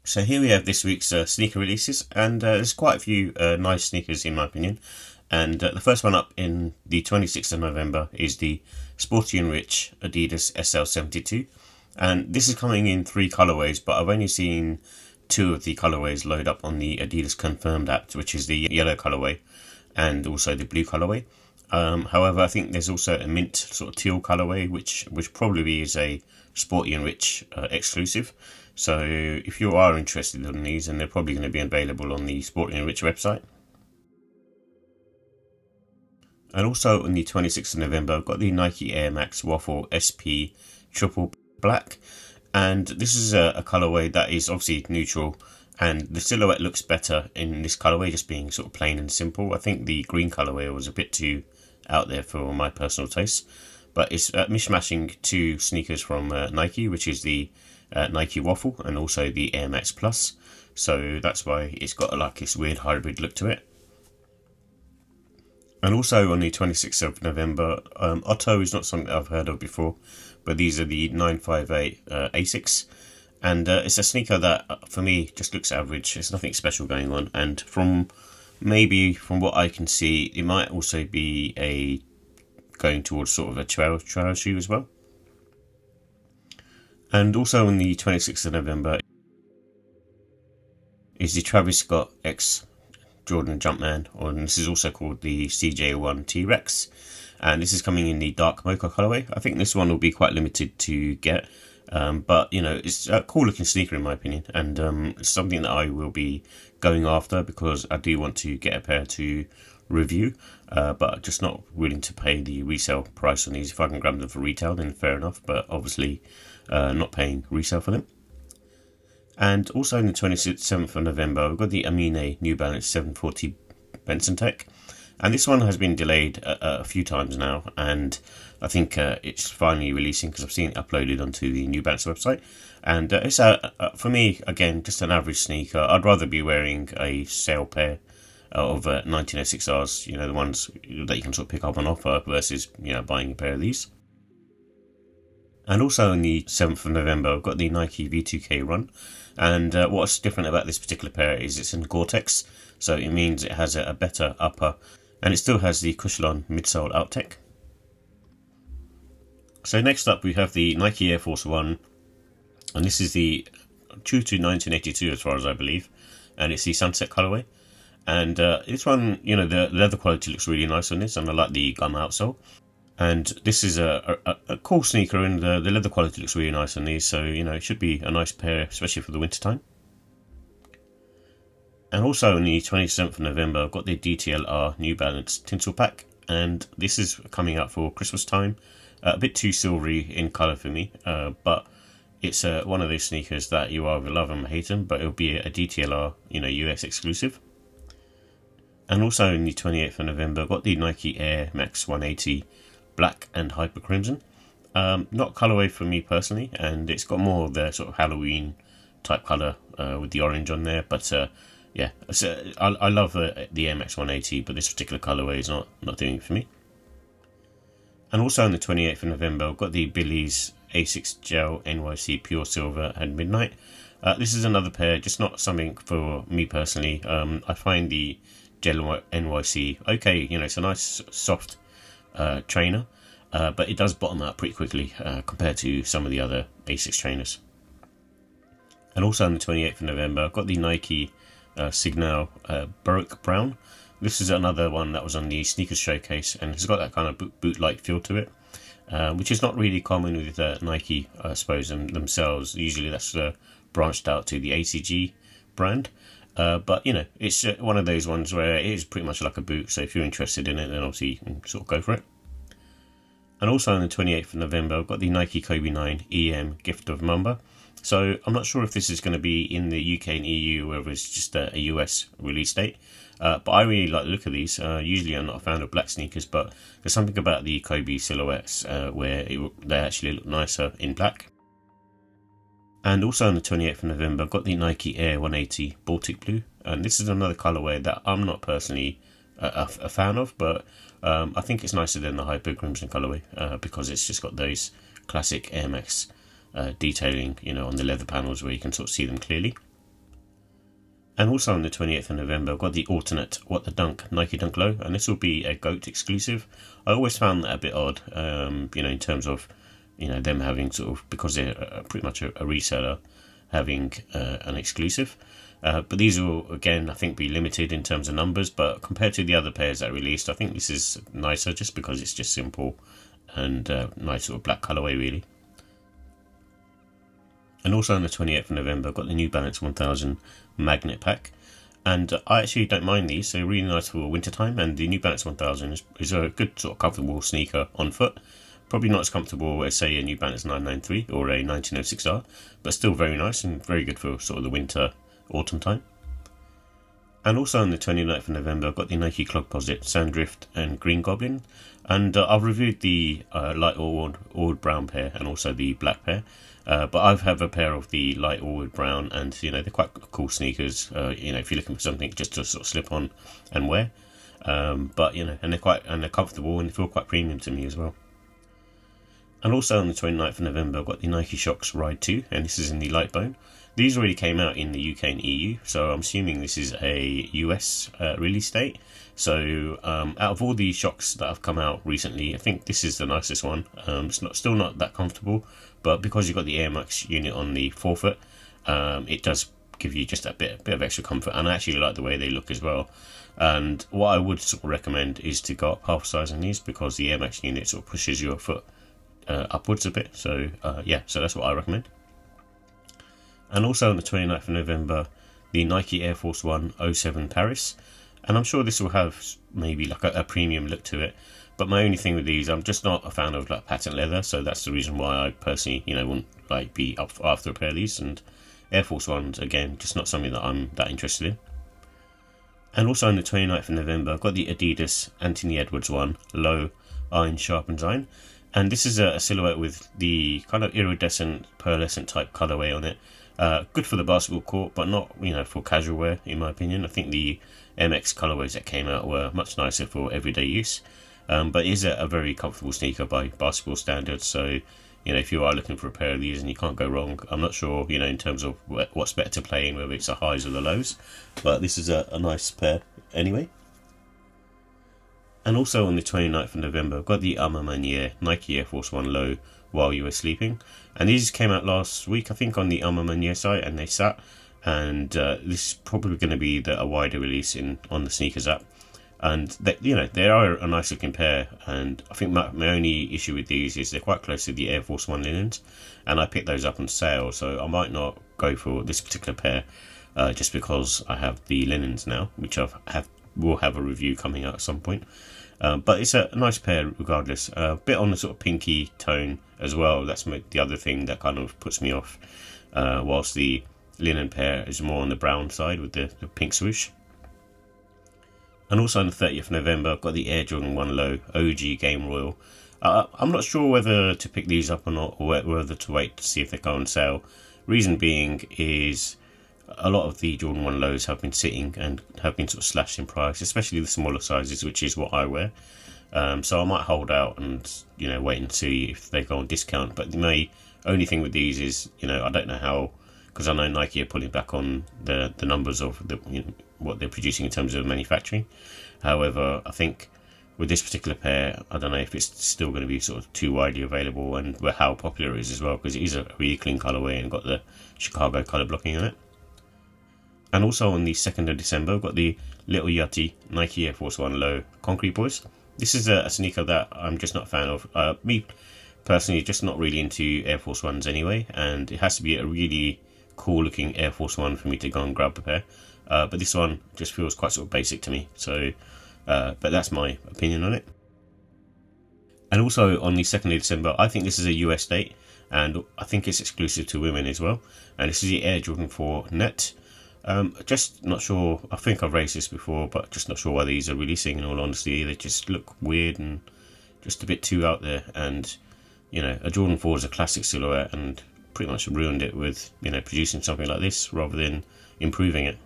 So here we have this week's sneaker releases, and there's quite a few nice sneakers in my opinion. And the first one up in the 26th of November is the Sporty and Rich Adidas SL72. And this is coming in 3 colorways, but I've only seen 2 of the colorways load up on the Adidas Confirmed app, which is the yellow colorway and also the blue colorway. However, I think there's also a mint sort of teal colorway, which probably is a Sporty and Rich exclusive. So if you are interested in these, then they're probably going to be available on the Sporty and Rich website. And also on the 26th of November, I've got the Nike Air Max Waffle SP Triple Black. And this is a colorway that is obviously neutral, and the silhouette looks better in this colorway, just being sort of plain and simple. I think the green colorway was a bit too out there for my personal taste, but it's mishmashing 2 sneakers from Nike, which is the Nike Waffle and also the Air Max Plus. So that's why it's got like this weird hybrid look to it. And also on the 26th of November, Otto is not something I've heard of before, but these are the 958 Asics. And it's a sneaker that, for me, just looks average. There's nothing special going on. And from what I can see, it might also be going towards sort of a trail shoe as well. And also on the 26th of November is the Travis Scott X Jordan Jumpman, or this is also called the CJ1 T-rexx, and this is coming in the dark mocha colorway. I think this one will be quite limited to get, but you know, it's a cool looking sneaker in my opinion, and it's something that I will be going after because I do want to get a pair to review, but just not willing to pay the resale price on these. If I can grab them for retail, then fair enough, but obviously not paying resale for them. And also on the 27th of November, we've got the Amine New Balance 740 Benson Tech. And this one has been delayed a few times now, and I think it's finally releasing because I've seen it uploaded onto the New Balance website. And it's, for me, again, just an average sneaker. I'd rather be wearing a sale pair of 1906Rs, you know, the ones that you can sort of pick up on offer versus, you know, buying a pair of these. And also on the 7th of November, I've got the Nike V2K Run. And what's different about this particular pair is it's in Gore-Tex, so it means it has a better upper, and it still has the Cushlon midsole outtech. So next up we have the Nike Air Force One, and this is the true to 1982 as far as I believe, and it's the sunset colorway. And this one, you know, the leather quality looks really nice on this, and I like the gum outsole. And this is a cool sneaker, and the leather quality looks really nice on these, so you know, it should be a nice pair, especially for the winter time. And also on the 27th of November, I've got the DTLR New Balance Tinsil pack, and this is coming out for Christmas time. A bit too silvery in colour for me, but it's one of those sneakers that you either love them or hate them, but it'll be a DTLR, you know, US exclusive. And also on the 28th of November, I've got the Nike Air Max 180 Black and Hyper Crimson. Not colourway for me personally, and it's got more of the sort of Halloween type colour with the orange on there, but yeah, I love the Air Max 180, but this particular colourway is not doing it for me. And also on the 28th of November, I've got the Billy's A6 Gel NYC Pure Silver and Midnight. This is another pair, just not something for me personally. I find the Gel NYC okay, you know, it's a nice soft trainer, but it does bottom out pretty quickly compared to some of the other Asics trainers. And also on the 28th of November, I've got the Nike Cygnal Baroque Brown. This is another one that was on the sneakers showcase, and it's got that kind of boot-like feel to it, which is not really common with Nike, I suppose, themselves. Usually that's branched out to the ACG brand. But you know, it's one of those ones where it is pretty much like a boot, so if you're interested in it, then obviously you can sort of go for it. And also on the 28th of November, I've got the Nike Kobe 9 EM Gift of Mamba. So I'm not sure if this is going to be in the UK and EU, or whether it's just a US release date. But I really like the look of these. Usually I'm not a fan of black sneakers, but there's something about the Kobe silhouettes where they actually look nicer in black. And also on the 28th of November, I've got the Nike Air 180 Baltic Blue. And this is another colourway that I'm not personally a fan of, but I think it's nicer than the Hyper Crimson colourway because it's just got those classic Air Max detailing, you know, on the leather panels where you can sort of see them clearly. And also on the 28th of November, I've got the alternate What the Dunk Nike Dunk Low, and this will be a GOAT exclusive. I always found that a bit odd, in terms of, them having sort of, because they're pretty much a reseller, having an exclusive. But these will, again, I think be limited in terms of numbers, but compared to the other pairs that are released, I think this is nicer just because it's just simple and nice sort of black colourway, really. And also on the 28th of November, I've got the New Balance 1000 Magnet Pack. And I actually don't mind these, they're really nice for winter time. And the New Balance 1000 is a good sort of comfortable sneaker on foot. Probably not as comfortable as, say, a New Balance 993 or a 1906R, but still very nice and very good for sort of the winter, autumn time. And also on the 29th of November, I've got the Nike Clogpostie Sanddrift and Green Goblin. And I've reviewed the light orwood brown pair and also the black pair. But I have a pair of the light orwood brown, and they're quite cool sneakers. If you're looking for something just to sort of slip on and wear. But and they're comfortable and they feel quite premium to me as well. And also on the 29th of November, I've got the Nike Shox Ride 2, and this is in the light bone. These already came out in the UK and EU, so I'm assuming this is a US release date. So out of all the Shox that have come out recently, I think this is the nicest one. It's still not that comfortable, but because you've got the Air Max unit on the forefoot, it does give you just a bit of extra comfort, and I actually like the way they look as well. And what I would sort of recommend is to go up half size on these, because the Air Max unit sort of pushes your foot upwards a bit. So so that's what I recommend. And also on the 29th of November, the Nike Air Force 1 07 Paris. And I'm sure this will have maybe like a premium look to it. But my only thing with these, I'm just not a fan of like patent leather. So that's the reason why I personally, wouldn't like be up after a pair of these. And Air Force 1s, again, just not something that I'm that interested in. And also on the 29th of November, I've got the Adidas Anthony Edwards 1 Low Iron Sharpens Iron. And this is a silhouette with the kind of iridescent, pearlescent type colourway on it. Good for the basketball court, but not, for casual wear, in my opinion. I think the MX colourways that came out were much nicer for everyday use. But it is a very comfortable sneaker by basketball standards. So, if you are looking for a pair of these, and you can't go wrong. I'm not sure, in terms of what's better to play in, whether it's the highs or the lows. But this is a nice pair anyway. And also on the 29th of November, I've got the Maniere Nike Air Force 1 Low While You Were Sleeping. And these came out last week, I think, on the Maniere site, and they sat. And this is probably going to be a wider release on the sneakers app. And they are a nice looking pair. And I think my only issue with these is they're quite close to the Air Force 1 linens. And I picked those up on sale, so I might not go for this particular pair just because I have the linens now, which will have a review coming out at some point. But it's a nice pair regardless. A bit on the sort of pinky tone as well. That's the other thing that kind of puts me off. Whilst the linen pair is more on the brown side with the pink swoosh. And also on the 30th of November, I've got the Air Jordan 1 Low OG Game Royal. I'm not sure whether to pick these up or not, or whether to wait to see if they go on sale. Reason being is a lot of the Jordan 1 Lows have been sitting and have been sort of slashed in price, especially the smaller sizes, which is what I wear. So I might hold out and wait and see if they go on discount. But the only thing with these is I don't know how, because I know Nike are pulling back on the numbers of what they're producing in terms of manufacturing. However, I think with this particular pair, I don't know if it's still going to be sort of too widely available, and how popular it is as well, because it is a really clean colourway and got the Chicago colour blocking on it. And also on the 2nd of December, I've got the Lil Yachty Nike Air Force 1 Low Concrete Boys. This is a sneaker that I'm just not a fan of. Me personally, just not really into Air Force 1s anyway, and it has to be a really cool looking Air Force 1 for me to go and grab a pair. But this one just feels quite sort of basic to me. So, but that's my opinion on it. And also on the 2nd of December, I think this is a US date, and I think it's exclusive to women as well. And this is the Air Jordan 4 Net. Just not sure. I think I've raised this before, but just not sure why these are releasing. In all honesty, they just look weird and just a bit too out there. And a Jordan 4 is a classic silhouette, and pretty much ruined it with producing something like this rather than improving it.